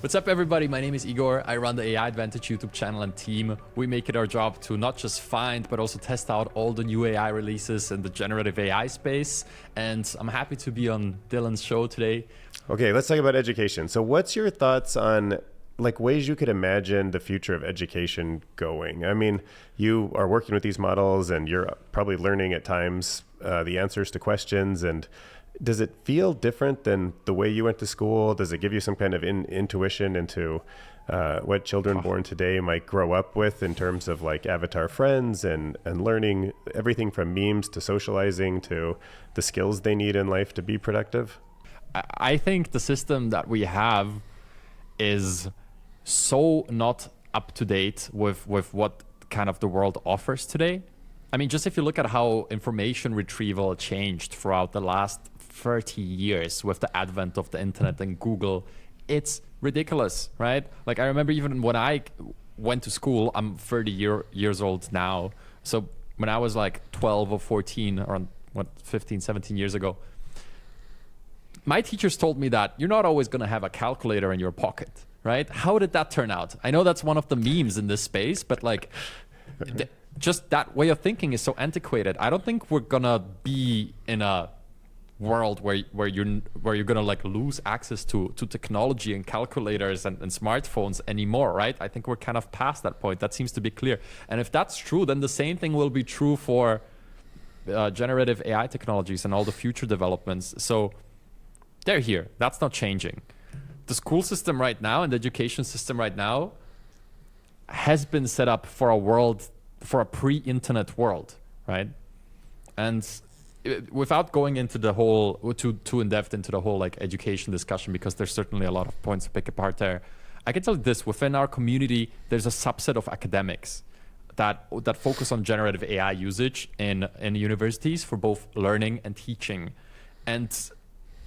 What's up, everybody? My name is Igor. I run the AI Advantage YouTube channel and team. We make it our job to not just find, but also test out all the new AI releases in the generative AI space. And I'm happy to be on Dylan's show today. Okay, let's talk about education. So what's your thoughts on ways you could imagine the future of education going? I mean, you are working with these models and you're probably learning at times the answers to questions. And does it feel different than the way you went to school? Does it give you some kind of intuition into what children born today might grow up with in terms of like avatar friends and learning everything from memes to socializing to the skills they need in life to be productive? I think the system that we have is so not up to date with what kind of the world offers today. I mean, just if you look at how information retrieval changed throughout the last 30 years with the advent of the internet and Google, it's ridiculous, right? Like I remember even when I went to school, I'm 30 years old now. So when I was like 12 or 14, or 15, 17 years ago, my teachers told me that you're not always going to have a calculator in your pocket, right? How did that turn out? I know that's one of the memes in this space, but like just that way of thinking is so antiquated. I don't think we're going to be in a world where you're gonna like lose access to technology and calculators and smartphones anymore, right? I think we're kind of past that point. That seems to be clear. And if that's true, then the same thing will be true for generative AI technologies and all the future developments. So they're here. That's not changing. The school system right now and the education system right now has been set up for a pre-internet world, right? And without going into the whole too in depth into the whole like education discussion, because there's certainly a lot of points to pick apart there, I can tell you this: within our community, there's a subset of academics that focus on generative AI usage in universities for both learning and teaching. And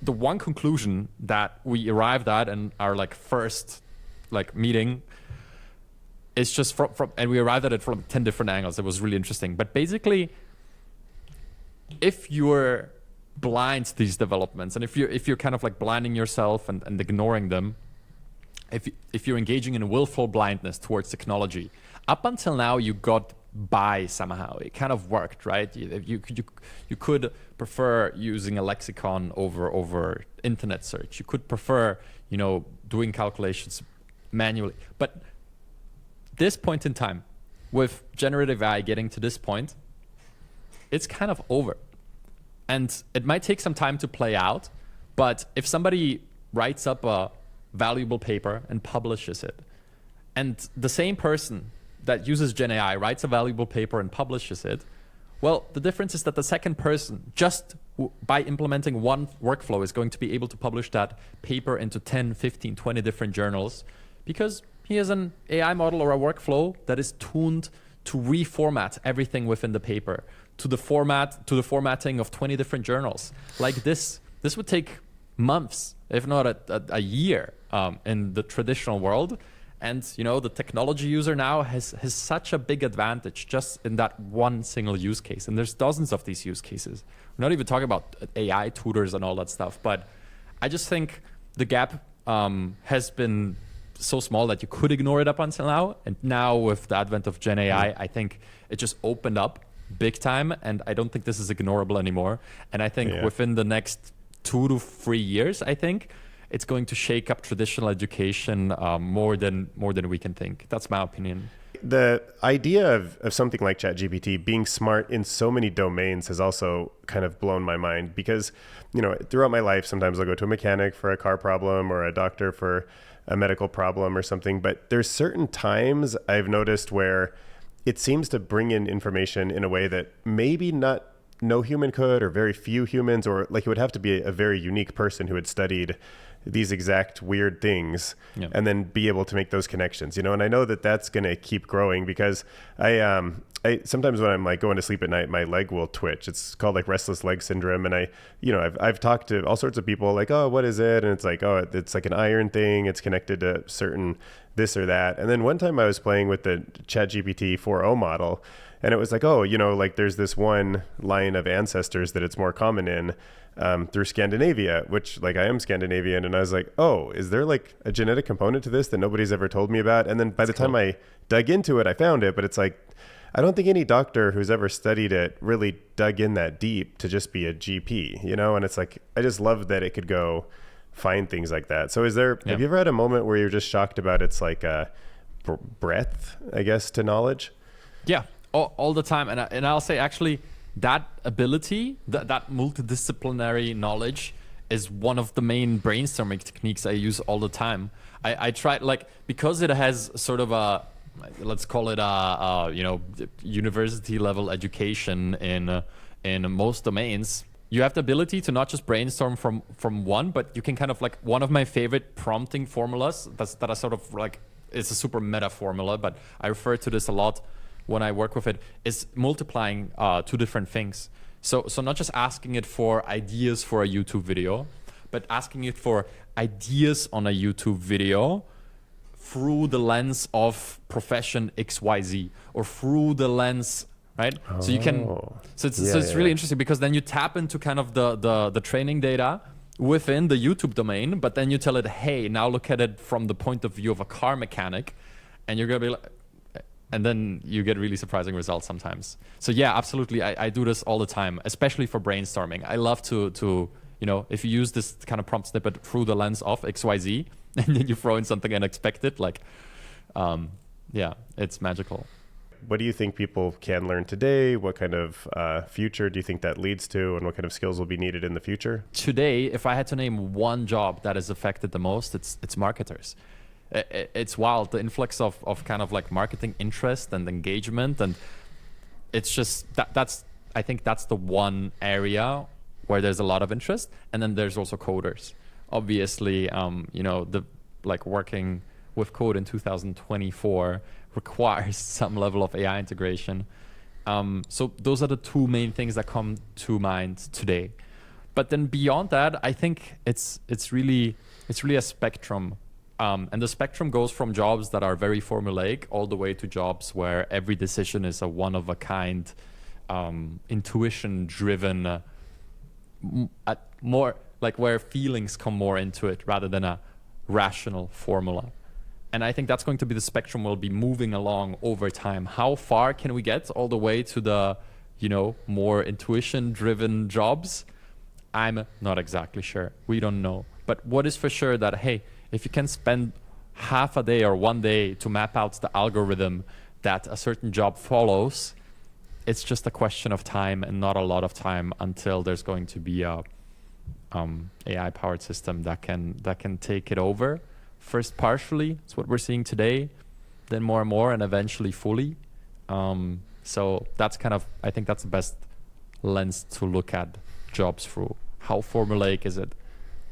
the one conclusion that we arrived at in our like first like meeting is just from and we arrived at it from 10 different angles. It was really interesting, but basically, if you're blind to these developments, and if you're kind of like blinding yourself and ignoring them, if you're engaging in willful blindness towards technology, up until now you got by somehow. It kind of worked, right? You could prefer using a lexicon over internet search. You could prefer, doing calculations manually. But this point in time, with generative AI getting to this point, it's kind of over. And it might take some time to play out, but if somebody writes up a valuable paper and publishes it, and the same person that uses Gen AI writes a valuable paper and publishes it, well, the difference is that the second person, just by implementing one workflow, is going to be able to publish that paper into 10, 15, 20 different journals, because he has an AI model or a workflow that is tuned to reformat everything within the paper to the formatting of 20 different journals. Like this would take months, if not a year, in the traditional world. And the technology user now has such a big advantage just in that one single use case. And there's dozens of these use cases. We're not even talking about AI tutors and all that stuff. But I just think the gap has been so small that you could ignore it up until now. And now with the advent of Gen AI, I think it just opened up big time. And I don't think this is ignorable anymore. And I think within the next 2 to 3 years, I think it's going to shake up traditional education more than we can think. That's my opinion. The idea of something like ChatGPT being smart in so many domains has also kind of blown my mind, because, throughout my life, sometimes I'll go to a mechanic for a car problem or a doctor for a medical problem or something. But there's certain times I've noticed where it seems to bring in information in a way that maybe no human could, or very few humans, or like it would have to be a very unique person who had studied these exact weird things and then be able to make those connections, and I know that that's going to keep growing, because I sometimes when I'm like going to sleep at night, my leg will twitch. It's called like restless leg syndrome. And I've talked to all sorts of people like, oh, what is it? And it's like, oh, it's like an iron thing. It's connected to certain this or that. And then one time I was playing with the ChatGPT 4.0 model, and it was like, oh, like there's this one line of ancestors that it's more common in. through Scandinavia, which like I am Scandinavian. And I was like, oh, is there like a genetic component to this that nobody's ever told me about? And then by the time I dug into it, I found it. But it's like, I don't think any doctor who's ever studied it really dug in that deep to just be a GP, you know? And it's like, I just love that it could go find things like that. So is there, have you ever had a moment where you're just shocked about its like breadth, I guess, to knowledge? Yeah, all the time. And I'll say actually that ability, that multidisciplinary knowledge is one of the main brainstorming techniques I use all the time. I try, like, because it has sort of a, let's call it a you know, university level education in most domains. You have the ability to not just brainstorm from one, but you can kind of like, one of my favorite prompting formulas that are sort of like, it's a super meta formula, but I refer to this a lot when I work with it, is multiplying two different things. So not just asking it for ideas for a YouTube video, but asking it for ideas on a YouTube video through the lens of profession XYZ, or through the lens, right? Oh. So you can, so it's really interesting, because then you tap into kind of the training data within the YouTube domain, but then you tell it, hey, now look at it from the point of view of a car mechanic, and you're gonna be like, and then you get really surprising results sometimes. So yeah, absolutely, I do this all the time, especially for brainstorming. I love to you know, if you use this kind of prompt snippet through the lens of XYZ, and then you throw in something unexpected, like, yeah, it's magical. What do you think people can learn today? What kind of future do you think that leads to, and what kind of skills will be needed in the future? Today, if I had to name one job that is affected the most, it's marketers. It's wild, the influx of kind of like marketing interest and engagement, and it's just that's I think that's the one area where there's a lot of interest. And then there's also coders. Obviously, you know, the like working with code in 2024 requires some level of AI integration. So those are the two main things that come to mind today. But then beyond that, I think it's really a spectrum. And the spectrum goes from jobs that are very formulaic all the way to jobs where every decision is a one-of-a-kind, intuition-driven, more like where feelings come more into it rather than a rational formula. And I think that's going to be the spectrum we'll be moving along over time. How far can we get all the way to the, you know, more intuition-driven jobs? I'm not exactly sure. We don't know. But what is for sure that, hey, if you can spend half a day or one day to map out the algorithm that a certain job follows, it's just a question of time and not a lot of time until there's going to be a AI-powered system that can take it over. First partially, it's what we're seeing today, then more and more, and eventually fully. So that's kind of, I think that's the best lens to look at jobs through. How formulaic is it?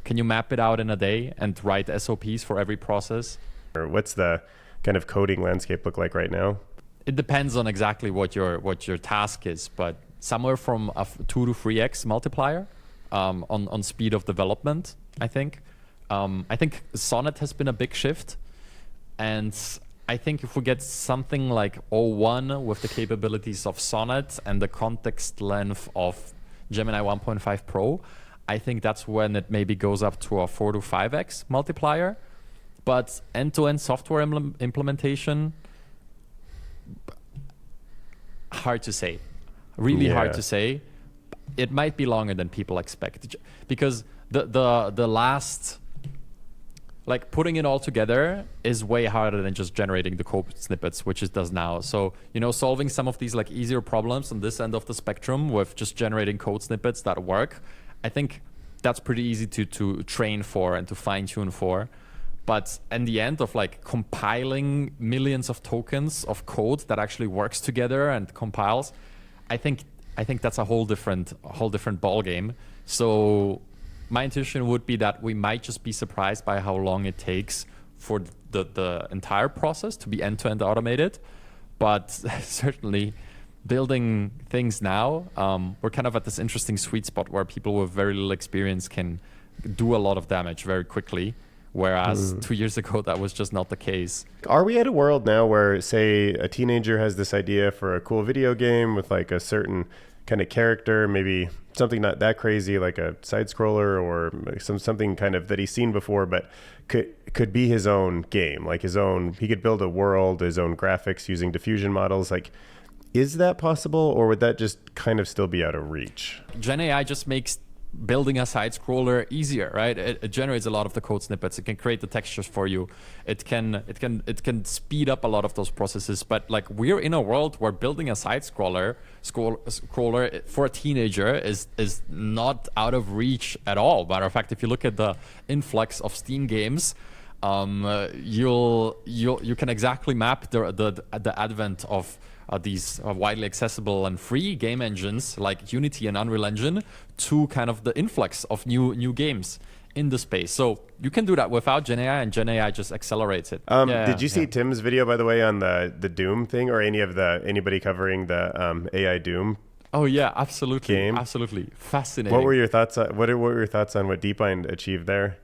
Can you map it out in a day and write SOPs for every process? Or what's the kind of coding landscape look like right now? It depends on exactly what your task is, but somewhere from a 2 to 3x multiplier on speed of development, I think. I think Sonnet has been a big shift, and I think if we get something like O1 with the capabilities of Sonnet and the context length of Gemini 1.5 Pro, I think that's when it maybe goes up to a 4 to 5x multiplier. But end-to-end software implementation, hard to say. Really hard to say. It might be longer than people expect, because the last, like, putting it all together is way harder than just generating the code snippets, which it does now. So, you know, solving some of these like easier problems on this end of the spectrum with just generating code snippets that work, I think that's pretty easy to train for and to fine tune for. But in the end of like compiling millions of tokens of code that actually works together and compiles, I think that's a whole different ball game. So my intuition would be that we might just be surprised by how long it takes for the entire process to be end-to-end automated. But certainly building things now, we're kind of at this interesting sweet spot where people with very little experience can do a lot of damage very quickly. Whereas 2 years ago, that was just not the case. Are we at a world now where, say, a teenager has this idea for a cool video game with like a certain kind of character, maybe something not that crazy like a side scroller or something kind of that he's seen before, but could be his own game, like his own. He could build a world, his own graphics using diffusion models. Like, is that possible, or would that just kind of still be out of reach? Gen AI just makes building a side scroller easier, right? It generates a lot of the code snippets. It can create the textures for you. It can speed up a lot of those processes. But like, we're in a world where building a side scroller for a teenager is not out of reach at all. Matter of fact, if you look at the influx of Steam games, you can exactly map the advent of these widely accessible and free game engines like Unity and Unreal Engine to kind of the influx of new games in the space. So you can do that without Gen AI, and Gen AI just accelerates it. Did you see Tim's video, by the way, on the Doom thing, or anybody covering the AI Doom? Oh yeah, absolutely, game? Absolutely fascinating. What were your thoughts? What were your thoughts on what DeepMind achieved there?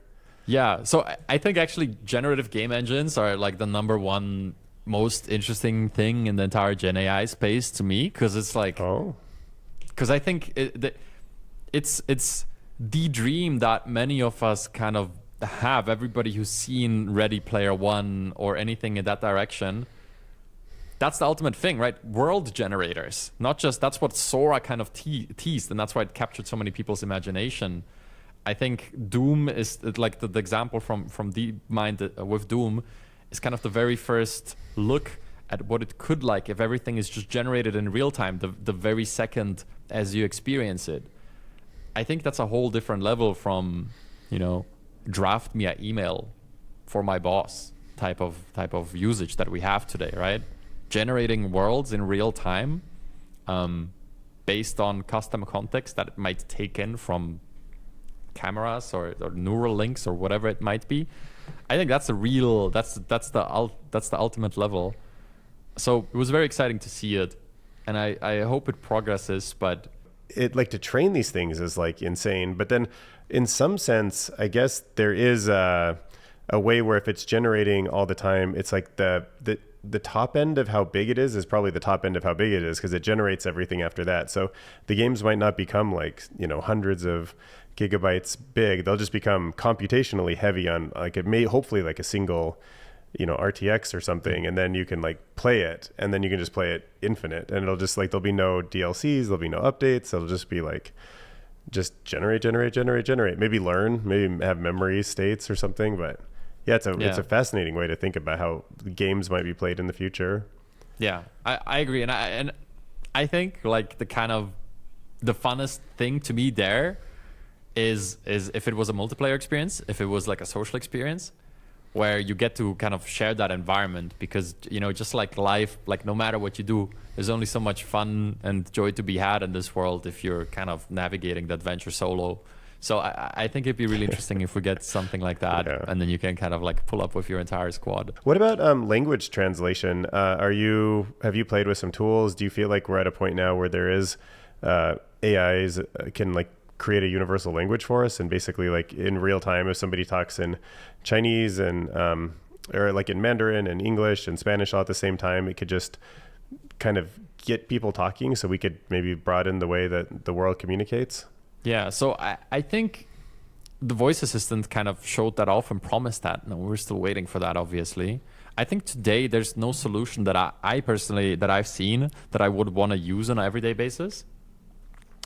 Yeah, so I think actually generative game engines are like the number one most interesting thing in the entire Gen AI space to me, because it's like, because I think it's the dream that many of us kind of have. Everybody who's seen Ready Player One or anything in that direction, that's the ultimate thing, right? World generators, not just, that's what Sora kind of teased, and that's why it captured so many people's imagination. I think Doom is like the example from DeepMind with Doom is kind of the very first look at what it could like if everything is just generated in real time, the very second as you experience it. I think that's a whole different level from, draft me an email for my boss type of usage that we have today, right? Generating worlds in real time, based on custom context that it might take in from cameras or neural links or whatever it might be. I think that's the ultimate level. So it was very exciting to see it, and I hope it progresses. But it, like, to train these things is like insane. But then, in some sense, I guess there is a way where if it's generating all the time, it's like the top end of how big it is probably the top end of how big it is, because it generates everything after that. So the games might not become like hundreds of gigabytes big. They'll just become computationally heavy on, like, it may hopefully like a single RTX or something, and then you can like play it, and then you can just play it infinite, and it'll just like, there'll be no DLCs, there'll be no updates. It'll just be like, just generate, maybe learn, maybe have memory states or something. But yeah, it's a fascinating way to think about how games might be played in the future. Yeah, I agree, and I think like the funnest thing to me there is if it was a multiplayer experience, if it was like a social experience where you get to kind of share that environment, because just like life, like no matter what you do, there's only so much fun and joy to be had in this world if you're kind of navigating the adventure solo. So I think it'd be really interesting if we get something like that, and then you can kind of like pull up with your entire squad. What about language translation? Have you played with some tools? Do you feel like we're at a point now where there is AIs can like create a universal language for us, and basically like in real time, if somebody talks in Chinese and or like in Mandarin and English and Spanish all at the same time, it could just kind of get people talking, so we could maybe broaden the way that the world communicates? Yeah, so I think the voice assistant kind of showed that off and promised that. No, we're still waiting for that, obviously. I think today there's no solution that I personally, that I've seen, that I would want to use on an everyday basis.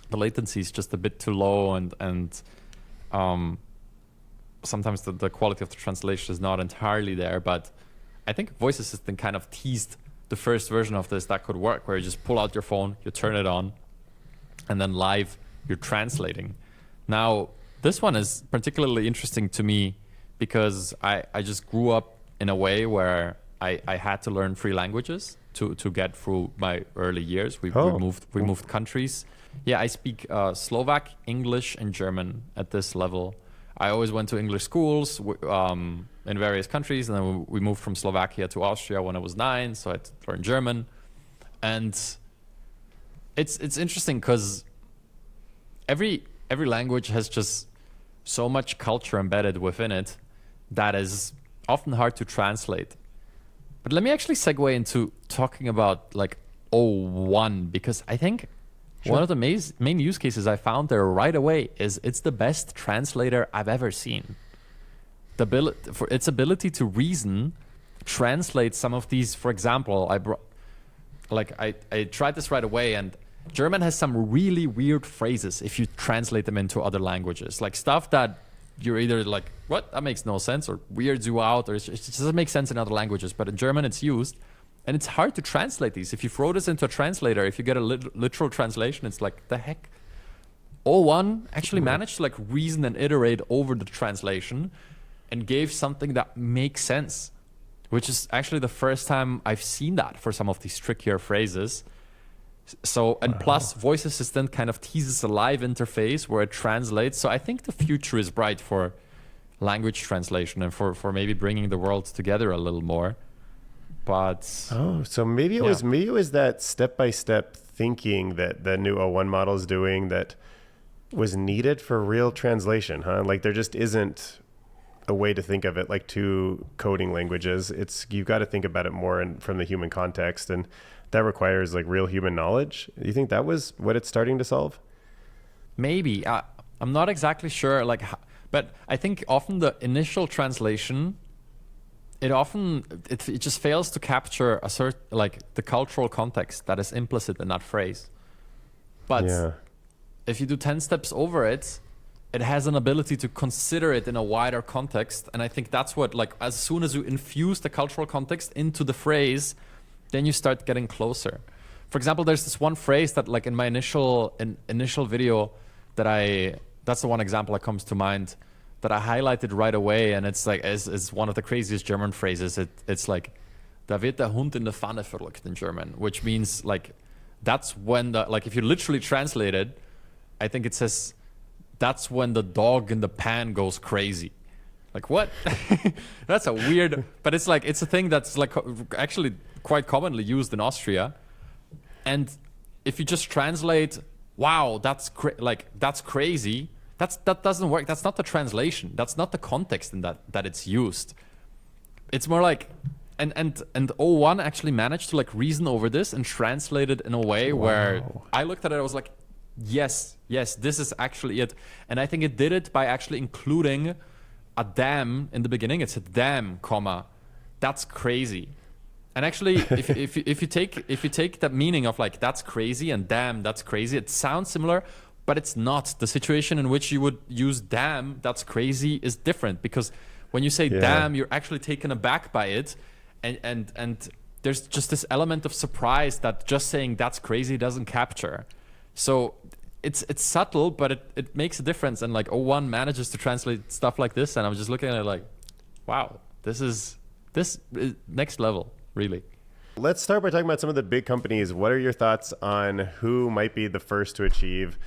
The latency is just a bit too low, and sometimes the quality of the translation is not entirely there. But I think voice assistant kind of teased the first version of this that could work, where you just pull out your phone, you turn it on, and then live you're translating. Now, this one is particularly interesting to me because I just grew up in a way where I had to learn 3 languages to get through my early years. We moved countries. Yeah, I speak Slovak, English, and German at this level. I always went to English schools in various countries, and then we moved from Slovakia to Austria when I was 9, so I had to learn German. And it's interesting because every language has just so much culture embedded within it that is often hard to translate. But let me actually segue into talking about like O1, because I think One of the main use cases I found there right away is it's the best translator I've ever seen. For its ability to reason, translate some of these. For example, I tried this right away, and German has some really weird phrases if you translate them into other languages, like stuff that you're either like, what, that makes no sense, or weirds you out, or it just doesn't make sense in other languages, but in German it's used. And it's hard to translate these. If you throw this into a translator, if you get a literal translation, it's like, the heck? O1 actually managed to like reason and iterate over the translation and gave something that makes sense, which is actually the first time I've seen that for some of these trickier phrases. So, and plus Voice Assistant kind of teases a live interface where it translates. So I think the future is bright for language translation and for maybe bringing the world together a little more. But so maybe it was that step-by-step thinking that the new O1 model is doing that was needed for real translation, huh? Like there just isn't a way to think of it like two coding languages. You've got to think about it more from the human context, and that requires like real human knowledge. Do you think that was what it's starting to solve? Maybe. I'm not exactly sure, but I think often the initial translation, it just fails to capture a certain, like, the cultural context that is implicit in that phrase. But if you do 10 steps over it, it has an ability to consider it in a wider context. And I think that's what, like, as soon as you infuse the cultural context into the phrase, then you start getting closer. For example, there's this one phrase that, like, in my initial video that's the one example that comes to mind, that I highlighted right away, and it's like, is one of the craziest German phrases. It's like, da wird der Hund in der Pfanne verrückt in German, which means, like, that's when if you literally translate it, I think it says, that's when the dog in the pan goes crazy. Like, what? That's a weird, but it's like, it's a thing that's like actually quite commonly used in Austria. And if you just translate, wow, that's crazy, that doesn't work. That's not the translation. That's not the context in that it's used. It's more like, and O1 actually managed to like reason over this and translate it in a way where I looked at it, I was like, yes, this is actually it. And I think it did it by actually including a damn in the beginning. It said damn, comma, that's crazy. And actually, if you take that meaning of like that's crazy and damn, that's crazy, it sounds similar, but it's not. The situation in which you would use damn, that's crazy, is different, because when you say damn, you're actually taken aback by it, and there's just this element of surprise that just saying that's crazy doesn't capture. So it's subtle, but it makes a difference. And like O1 manages to translate stuff like this, and I'm just looking at it like, wow, this is next level, really. Let's start by talking about some of the big companies. What are your thoughts on who might be the first to achieve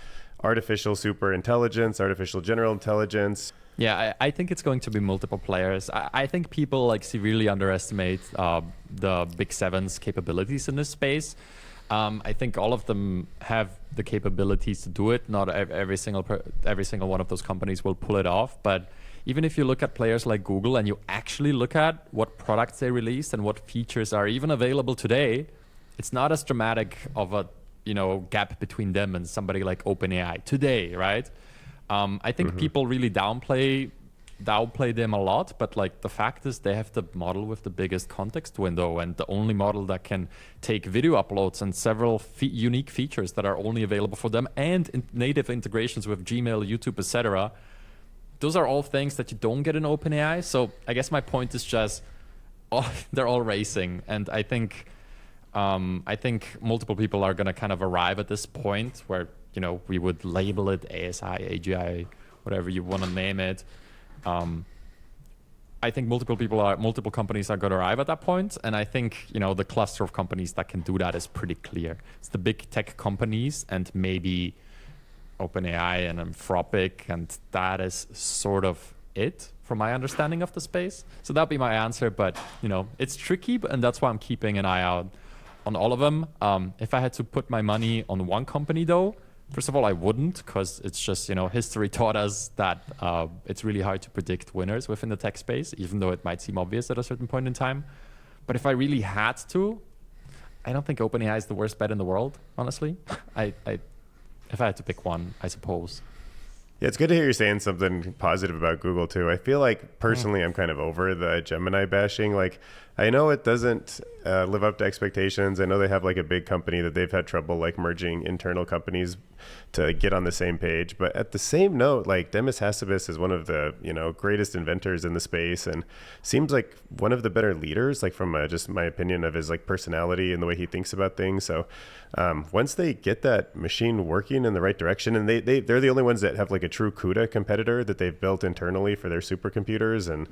artificial super intelligence, artificial general intelligence? Yeah, I think it's going to be multiple players. I think people like severely underestimate the big seven's capabilities in this space. I think all of them have the capabilities to do it. Not every single one of those companies will pull it off. But even if you look at players like Google and you actually look at what products they released and what features are even available today, it's not as dramatic of a gap between them and somebody like OpenAI today, right? I think people really downplay them a lot, but like the fact is they have the model with the biggest context window and the only model that can take video uploads and several unique features that are only available for them, and native integrations with Gmail, YouTube, etc. Those are all things that you don't get in OpenAI. So I guess my point is just they're all racing, and I think multiple people are going to kind of arrive at this point where we would label it ASI, AGI, whatever you want to name it. I think multiple companies are going to arrive at that point, and I think the cluster of companies that can do that is pretty clear. It's the big tech companies and maybe OpenAI and Anthropic, and that is sort of it from my understanding of the space. So that'd be my answer, but it's tricky, and that's why I'm keeping an eye out on all of them. If I had to put my money on one company though, first of all, I wouldn't, because it's just, history taught us that it's really hard to predict winners within the tech space, even though it might seem obvious at a certain point in time. But if I really had to, I don't think OpenAI is the worst bet in the world, honestly. I if I had to pick one, I suppose. Yeah, it's good to hear you saying something positive about Google too. I feel like personally, I'm kind of over the Gemini bashing. Like, I know it doesn't live up to expectations. I know they have like a big company that they've had trouble like merging internal companies to get on the same page. But at the same note, like Demis Hassabis is one of the greatest inventors in the space, and seems like one of the better leaders. Like from just my opinion of his like personality and the way he thinks about things. So once they get that machine working in the right direction, and they're the only ones that have like a true CUDA competitor that they've built internally for their supercomputers, and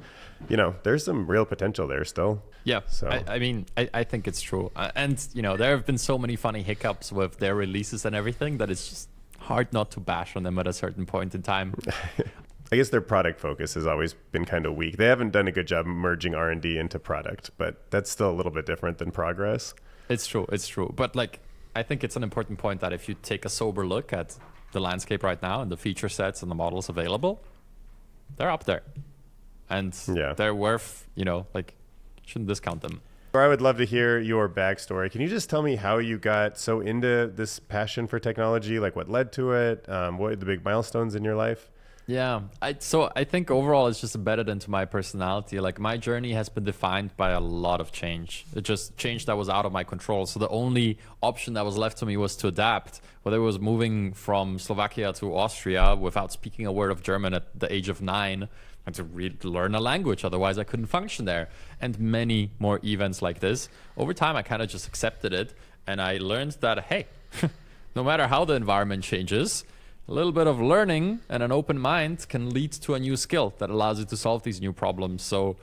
there's some real potential there still. Yeah, So I mean, I think it's true. And, there have been so many funny hiccups with their releases and everything that it's just hard not to bash on them at a certain point in time. I guess their product focus has always been kind of weak. They haven't done a good job merging R&D into product, but that's still a little bit different than progress. It's true. But like, I think it's an important point that if you take a sober look at the landscape right now and the feature sets and the models available, they're up there. And they're worth, shouldn't discount them. I would love to hear your backstory. Can you just tell me how you got so into this passion for technology? Like what led to it? What are the big milestones in your life? Yeah, I think overall it's just embedded into my personality. Like my journey has been defined by a lot of change. It just change that was out of my control. So the only option that was left to me was to adapt. Whether it was moving from Slovakia to Austria without speaking a word of German at the age of 9, and to learn a language, otherwise I couldn't function there. And many more events like this. Over time, I kind of just accepted it, and I learned that, hey, no matter how the environment changes, a little bit of learning and an open mind can lead to a new skill that allows you to solve these new problems. So,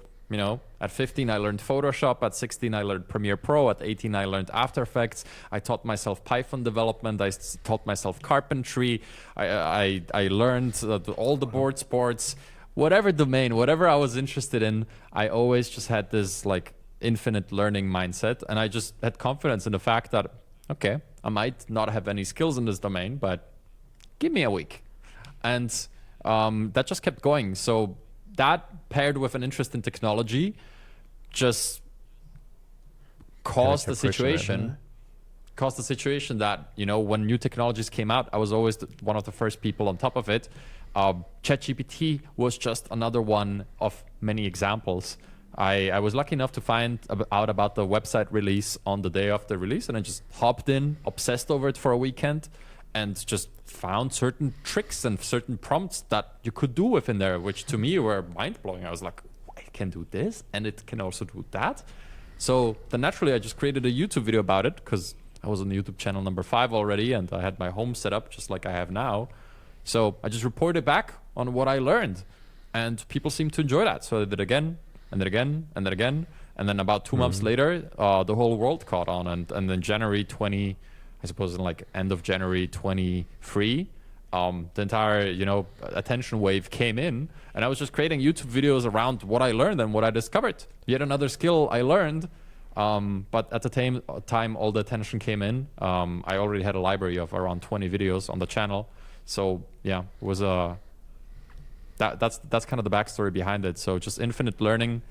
at 15, I learned Photoshop. At 16, I learned Premiere Pro. At 18, I learned After Effects. I taught myself Python development. I taught myself carpentry. I learned all the board sports. Whatever domain, whatever I was interested in, I always just had this like infinite learning mindset. And I just had confidence in the fact that, okay, I might not have any skills in this domain, but give me a week. And that just kept going. So that paired with an interest in technology just caused the situation that, when new technologies came out, I was always one of the first people on top of it. ChatGPT was just another one of many examples. I was lucky enough to find out about the website release on the day of the release, and I just hopped in, obsessed over it for a weekend, and just found certain tricks and certain prompts that you could do within there, which to me were mind-blowing. I was like, it can do this, and it can also do that. So then naturally, I just created a YouTube video about it, because I was on YouTube channel number 5 already, and I had my home set up just like I have now. So I just reported back on what I learned, and people seemed to enjoy that. So I did it again, and then again, and then again. And then about 2 months later, the whole world caught on. And then January 20, I suppose in like end of January 23, the entire, attention wave came in. And I was just creating YouTube videos around what I learned and what I discovered. Yet another skill I learned. But at the time all the attention came in. I already had a library of around 20 videos on the channel. So yeah, it was that's kind of the backstory behind it. So just infinite learning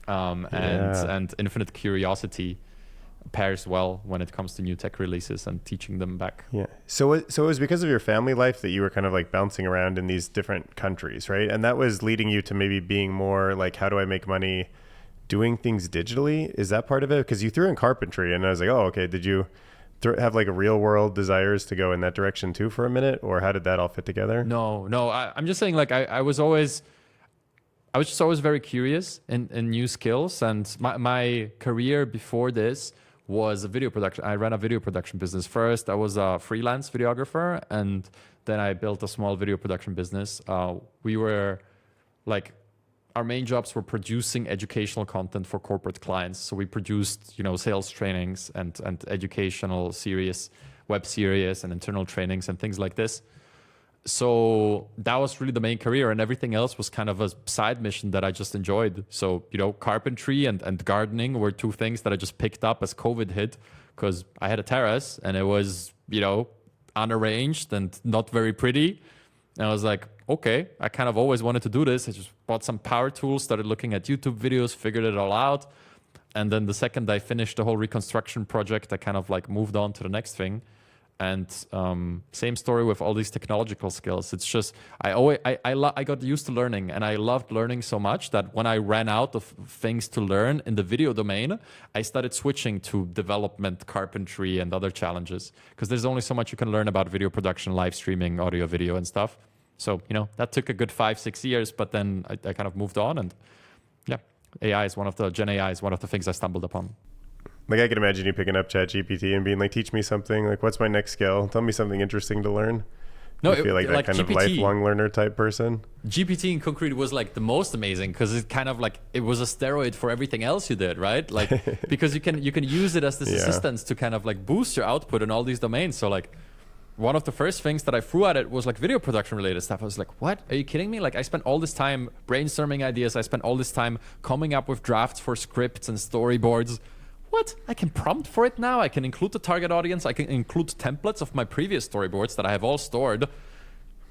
and infinite curiosity pairs well when it comes to new tech releases and teaching them back. Yeah. So it was because of your family life that you were kind of like bouncing around in these different countries, right? And that was leading you to maybe being more like, how do I make money doing things digitally? Is that part of it? Because you threw in carpentry, and I was like, oh, okay. Did you have like a real world desires to go in that direction too for a minute, or how did that all fit together? No, I'm just saying, like I was just always very curious in new skills, and my career before this was a video production. I ran a video production business. First, I was a freelance videographer, and then I built a small video production business. We were like, our main jobs were producing educational content for corporate clients. So we produced, sales trainings and educational series, web series and internal trainings and things like this. So that was really the main career, and everything else was kind of a side mission that I just enjoyed. So, carpentry and gardening were 2 things that I just picked up as COVID hit, because I had a terrace and it was, unarranged and not very pretty. And I was like, okay, I kind of always wanted to do this. I just bought some power tools, started looking at YouTube videos, figured it all out. And then the second I finished the whole reconstruction project, I kind of like moved on to the next thing. And same story with all these technological skills. It's just I got used to learning, and I loved learning so much that when I ran out of things to learn in the video domain, I started switching to development, carpentry, and other challenges, because there's only so much you can learn about video production, live streaming, audio, video, and stuff. So that took a good 5-6 years, but then I kind of moved on, and yeah, Gen AI is one of the things I stumbled upon. Like, I can imagine you picking up ChatGPT and being like, teach me something. Like, what's my next skill? Tell me something interesting to learn. No, I feel like that kind of lifelong learner type person. GPT in Concrete was like the most amazing, because it kind of like, it was a steroid for everything else you did, right? Like, because you can use it as this assistant to kind of like boost your output in all these domains. So like, one of the first things that I threw at it was like video production related stuff. I was like, what? Are you kidding me? Like, I spent all this time brainstorming ideas. I spent all this time coming up with drafts for scripts and storyboards. What? I can prompt for it now. I can include the target audience. I can include templates of my previous storyboards that I have all stored.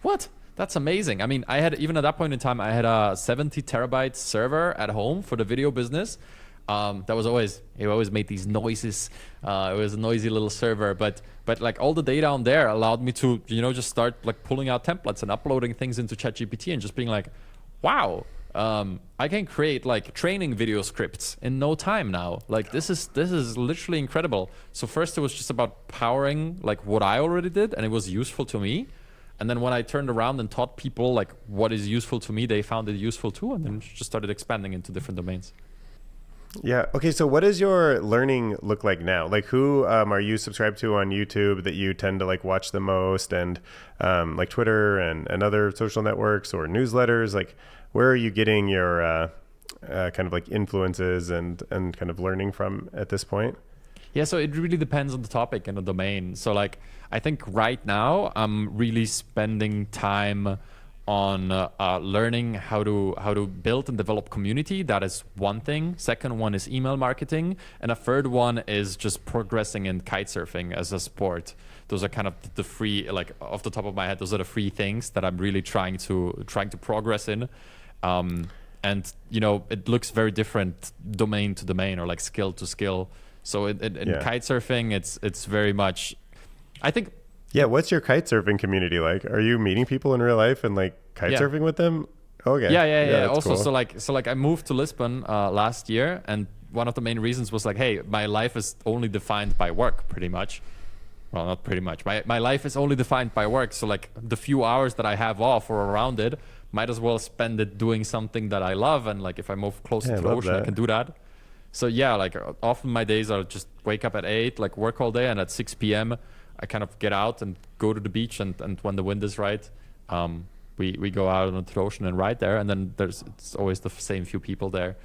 What? That's amazing. I mean, even at that point in time, I had a 70 terabyte server at home for the video business. It always made these noises. It was a noisy little server, but like all the data on there allowed me to, just start like pulling out templates and uploading things into ChatGPT and just being like, wow. I can create like training video scripts in no time now. Like, this is literally incredible. So first it was just about powering like what I already did, and it was useful to me. And then when I turned around and taught people like what is useful to me, they found it useful too, and then just started expanding into different domains. Yeah. Okay. So what does your learning look like now? Like, who are you subscribed to on YouTube that you tend to like watch the most, and like Twitter and other social networks or newsletters? Like, where are you getting your kind of like influences and kind of learning from at this point? Yeah, so it really depends on the topic and the domain. So like, I think right now I'm really spending time on learning how to build and develop community. That is one thing. Second one is email marketing, and a third one is just progressing in kitesurfing as a sport. Those are kind of the three, like off the top of my head, those are the three things that I'm really trying to progress in. And it looks very different domain to domain, or like skill to skill. So in kitesurfing, it's very much, I think. Yeah, what's your kitesurfing community like? Are you meeting people in real life and like kitesurfing with them? Okay. Yeah. Also, cool. so like I moved to Lisbon last year, and one of the main reasons was like, hey, my life is only defined by work, pretty much. Well, not pretty much. My life is only defined by work. So like the few hours that I have off or around it, might as well spend it doing something that I love. And like if I move closer to the ocean, I can do that. So yeah, like often my days are just wake up at 8, like work all day, and at 6 p.m. I kind of get out and go to the beach, and when the wind is right, we go out on the ocean and ride there, and then it's always the same few people there.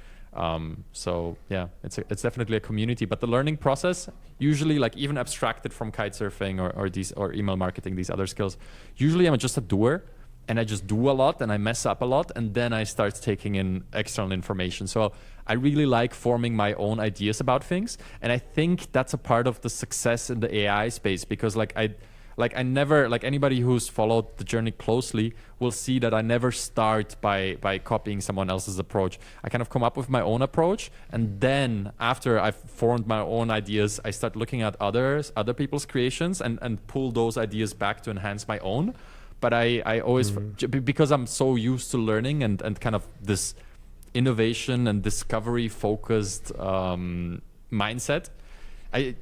So yeah, it's definitely a community, but the learning process, usually like even abstracted from kitesurfing or email marketing, these other skills, usually I'm just a doer, and I just do a lot and I mess up a lot, and then I start taking in external information. So I really like forming my own ideas about things, and I think that's a part of the success in the AI space, because I never, like anybody who's followed the journey closely will see that I never start by copying someone else's approach. I kind of come up with my own approach, and then after I've formed my own ideas, I start looking at other people's creations and pull those ideas back to enhance my own. But I always, because I'm so used to learning and kind of this innovation and discovery focused mindset, I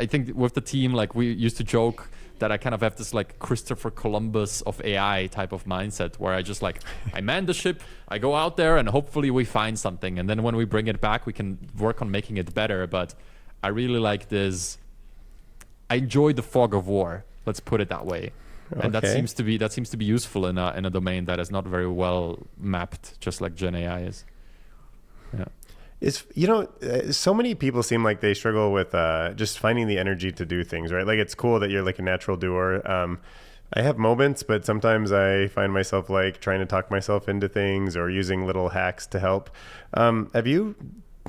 think with the team, like we used to joke that I kind of have this like Christopher Columbus of AI type of mindset, where I just like, I man the ship, I go out there, and hopefully we find something. And then when we bring it back, we can work on making it better. But I really like this. I enjoy the fog of war. Let's put it that way. Okay. And that seems to be useful in a domain that is not very well mapped, just like Gen AI is. Yeah. It's, so many people seem like they struggle with just finding the energy to do things, right? Like, it's cool that you're like a natural doer. I have moments, but sometimes I find myself like trying to talk myself into things or using little hacks to help. Have you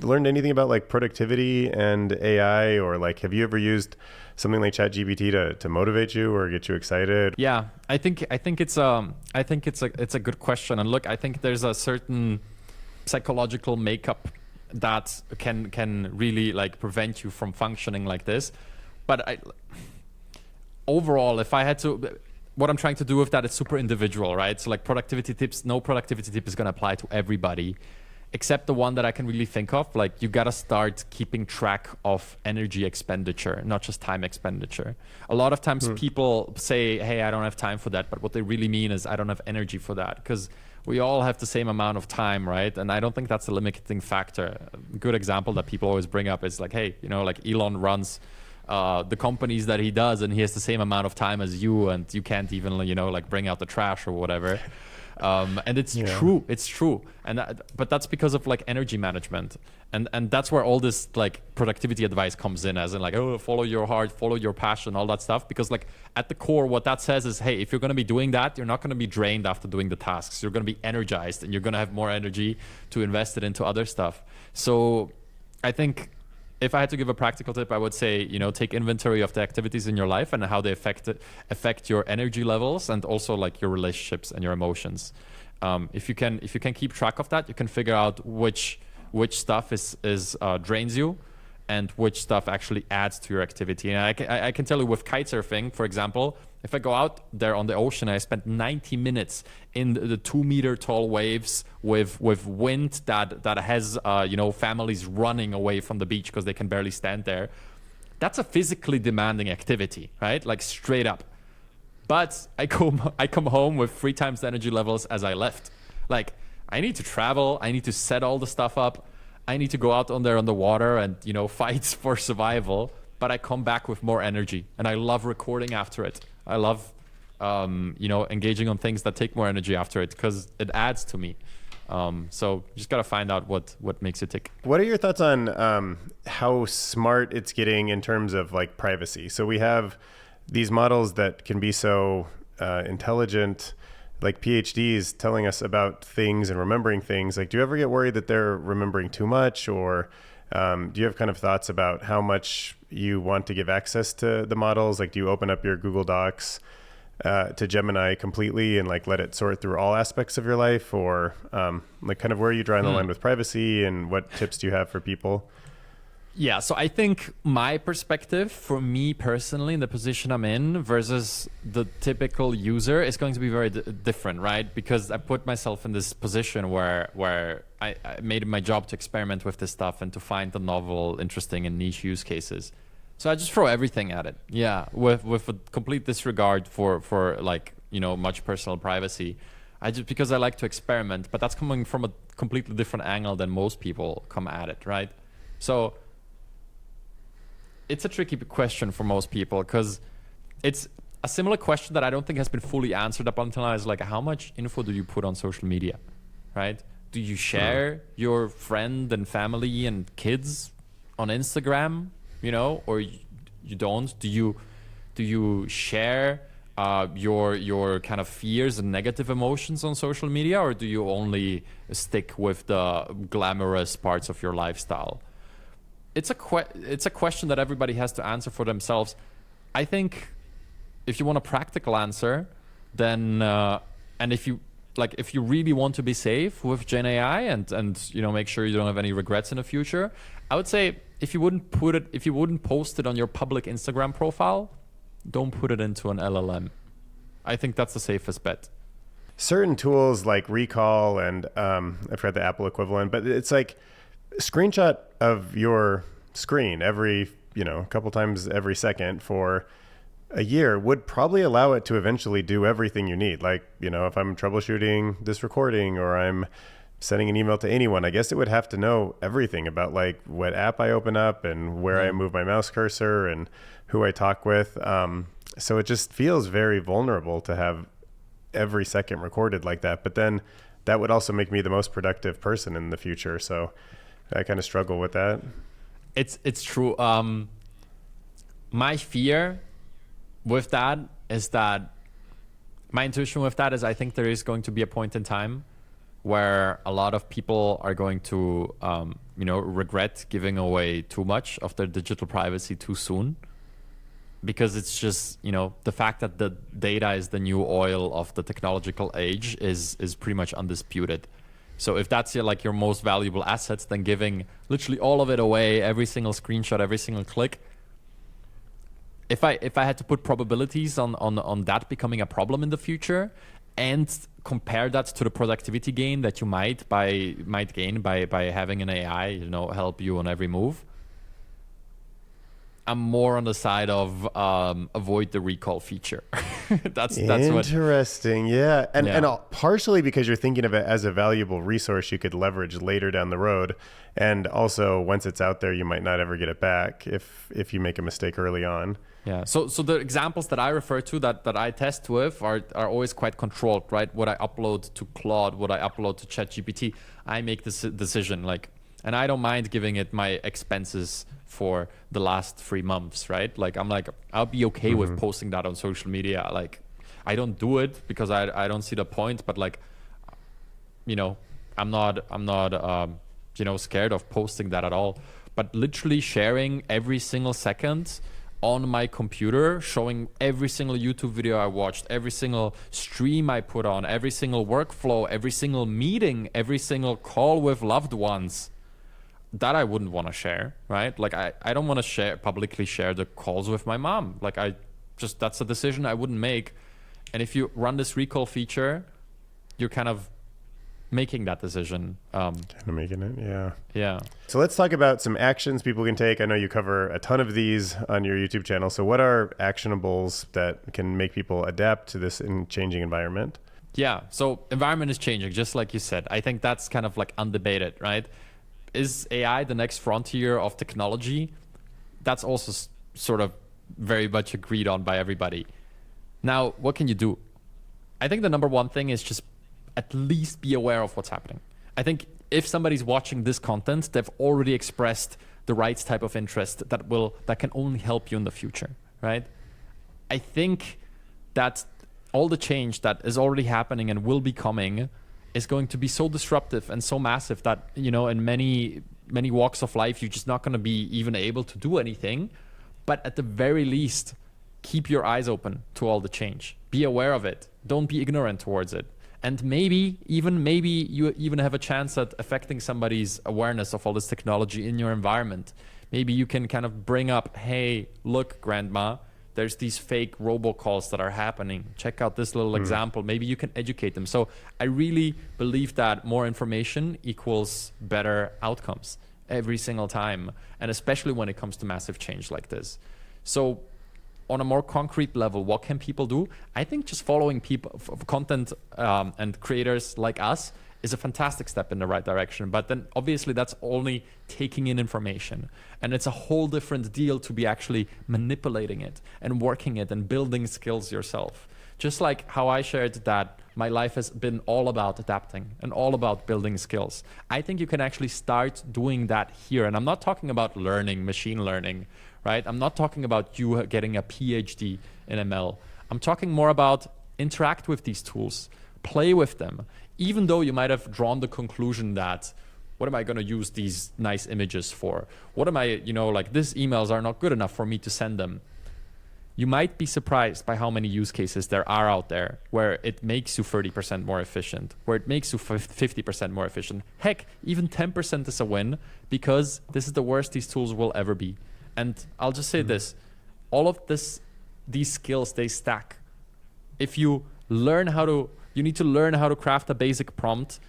learned anything about like productivity and AI, or like have you ever used something like ChatGPT to motivate you or get you excited? Yeah, I think it's a good question. And look, I think there's a certain psychological makeup that can really like prevent you from functioning like this. But overall, if I had to, what I'm trying to do with that is super individual, right? So like productivity tips, no productivity tip is going to apply to everybody, except the one that I can really think of. Like you got to start keeping track of energy expenditure, not just time expenditure. A lot of times people say, hey, I don't have time for that. But what they really mean is I don't have energy for that, because we all have the same amount of time, right? And I don't think that's a limiting factor. A good example that people always bring up is like, hey, you know, like Elon runs the companies that he does, and he has the same amount of time as you, and you can't even, you know, like bring out the trash or whatever. And it's true, it's true. And but that's because of like energy management, and that's where all this like productivity advice comes in, as in like, oh, follow your heart, follow your passion, all that stuff. Because like at the core, what that says is, hey, if you're going to be doing that, you're not going to be drained after doing the tasks. You're going to be energized, and you're going to have more energy to invest it into other stuff. So I think if I had to give a practical tip, I would say, you know, take inventory of the activities in your life and how they affect your energy levels, and also like your relationships and your emotions. If you can keep track of that, you can figure out which stuff is drains you, and which stuff actually adds to your activity. And I can tell you with kitesurfing, for example, if I go out there on the ocean, I spend 90 minutes in the 2-meter tall waves with wind that has you know, families running away from the beach because they can barely stand there. That's a physically demanding activity, right? Like straight up. But I come home with 3 times the energy levels as I left. Like I need to travel, I need to set all the stuff up, I need to go out on there on the water and, you know, fight for survival. But I come back with more energy, and I love recording after it. I love, you know, engaging on things that take more energy after it, because it adds to me. So you just got to find out what makes you tick. What are your thoughts on how smart it's getting in terms of like privacy? So we have these models that can be so intelligent, like PhDs telling us about things and remembering things. Like, do you ever get worried that they're remembering too much, or do you have kind of thoughts about how much you want to give access to the models? Like, do you open up your Google Docs to Gemini completely and like let it sort through all aspects of your life, or like kind of where are you drawing the line with privacy, and what tips do you have for people? Yeah, so I think my perspective, for me personally, in the position I'm in versus the typical user, is going to be very different, right? Because I put myself in this position where I made it my job to experiment with this stuff and to find the novel, interesting, and niche use cases. So I just throw everything at it, yeah, with a complete disregard for like, you know, much personal privacy. Because I like to experiment, but that's coming from a completely different angle than most people come at it, right? So it's a tricky question for most people, because it's a similar question that I don't think has been fully answered up until now, is like, how much info do you put on social media, right? Do you share your friend and family and kids on Instagram, you know, or you don't? Do you share your kind of fears and negative emotions on social media, or do you only stick with the glamorous parts of your lifestyle? It's a question that everybody has to answer for themselves. I think if you want a practical answer, then and if you really want to be safe with Gen AI and you know, make sure you don't have any regrets in the future, I would say if you wouldn't post it on your public Instagram profile, don't put it into an LLM. I think that's the safest bet. Certain tools like Recall and I forgot the Apple equivalent, but it's like screenshot of your screen every, you know, a couple times every second for a year would probably allow it to eventually do everything you need. Like, you know, if I'm troubleshooting this recording or I'm sending an email to anyone, I guess it would have to know everything about like what app I open up and where I move my mouse cursor and who I talk with. So it just feels very vulnerable to have every second recorded like that. But then that would also make me the most productive person in the future. So I kind of struggle with that. It's true. My fear with that is that my intuition with that is I think there is going to be a point in time where a lot of people are going to, you know, regret giving away too much of their digital privacy too soon. Because it's just, you know, the fact that the data is the new oil of the technological age is pretty much undisputed. So if that's your most valuable assets, then giving literally all of it away, every single screenshot, every single click, if I had to put probabilities on that becoming a problem in the future, and compare that to the productivity gain that you might gain by having an AI, help you on every move, I'm more on the side of avoid the recall feature. that's what. Interesting. Yeah. And Yeah. partially because you're thinking of it as a valuable resource you could leverage later down the road. And also once it's out there, you might not ever get it back if you make a mistake early on. Yeah. So the examples that I refer to that I test with are always quite controlled, right? What I upload to Claude, what I upload to ChatGPT, I make this decision, and I don't mind giving it my expenses for the last 3 months, right? I'll be okay with posting that on social media. I don't do it because I don't see the point, but I'm not scared of posting that at all. But literally sharing every single second on my computer, showing every single YouTube video I watched, every single stream I put on, every single workflow, every single meeting, every single call with loved ones, that I wouldn't want to share, right? I don't want to publicly share the calls with my mom. That's a decision I wouldn't make. And if you run this recall feature, you're kind of making that decision. Kind of making it, yeah. Yeah. So let's talk about some actions people can take. I know you cover a ton of these on your YouTube channel. So what are actionables that can make people adapt to this changing environment? Yeah. So environment is changing, just like you said. I think that's kind of undebated, right? Is AI the next frontier of technology? That's also sort of very much agreed on by everybody. Now, what can you do? I think the number one thing is just at least be aware of what's happening. I think if somebody's watching this content, they've already expressed the right type of interest that can only help you in the future, right? I think that all the change that is already happening and will be coming is going to be so disruptive and so massive that, in many walks of life, you're just not going to be even able to do anything. But at the very least, keep your eyes open to all the change. Be aware of it. Don't be ignorant towards it. And maybe you even have a chance at affecting somebody's awareness of all this technology in your environment. Maybe you can kind of bring up, hey, look, grandma, there's these fake robocalls that are happening. Check out this little example. Maybe you can educate them. So I really believe that more information equals better outcomes every single time, and especially when it comes to massive change like this. So on a more concrete level, what can people do? I think just following content and creators like us is a fantastic step in the right direction. But then obviously that's only taking in information. And it's a whole different deal to be actually manipulating it and working it and building skills yourself. Just like how I shared that my life has been all about adapting and all about building skills. I think you can actually start doing that here. And I'm not talking about learning, machine learning, right? I'm not talking about you getting a PhD in ML. I'm talking more about interact with these tools, play with them. Even though you might have drawn the conclusion that, what am I going to use these nice images for? What am I, these emails are not good enough for me to send them. You might be surprised by how many use cases there are out there where it makes you 30% more efficient, where it makes you 50% more efficient. Heck, even 10% is a win because this is the worst these tools will ever be. And I'll just say this, all of these skills, they stack. If you you need to learn how to craft a basic prompt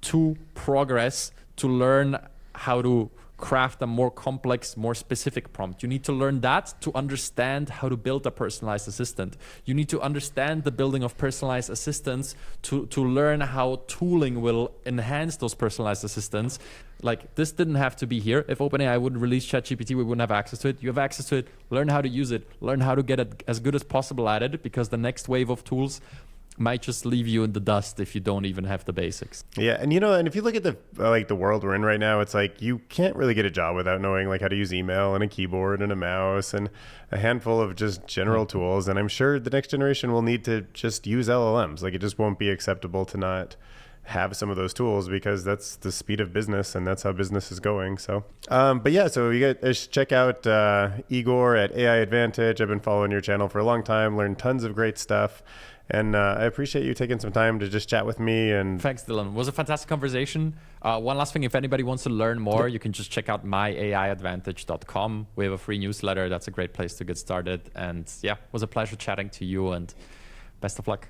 to progress, to learn how to craft a more complex, more specific prompt. You need to learn that to understand how to build a personalized assistant. You need to understand the building of personalized assistants to learn how tooling will enhance those personalized assistants. This didn't have to be here. If OpenAI wouldn't release ChatGPT, we wouldn't have access to it. You have access to it. Learn how to use it. Learn how to get it as good as possible at it, because the next wave of tools might just leave you in the dust if you don't even have the basics. Yeah, and and if you look at the world we're in right now, it's you can't really get a job without knowing how to use email and a keyboard and a mouse and a handful of just general tools. And I'm sure the next generation will need to just use LLMs. It just won't be acceptable to not have some of those tools, because that's the speed of business and that's how business is going. So, but yeah, so you guys should check out Igor at AI Advantage. I've been following your channel for a long time, learned tons of great stuff. And I appreciate you taking some time to just chat with me. And thanks, Dylan. It was a fantastic conversation. One last thing, if anybody wants to learn more, you can just check out myaiadvantage.com. We have a free newsletter. That's a great place to get started. And yeah, it was a pleasure chatting to you, and best of luck.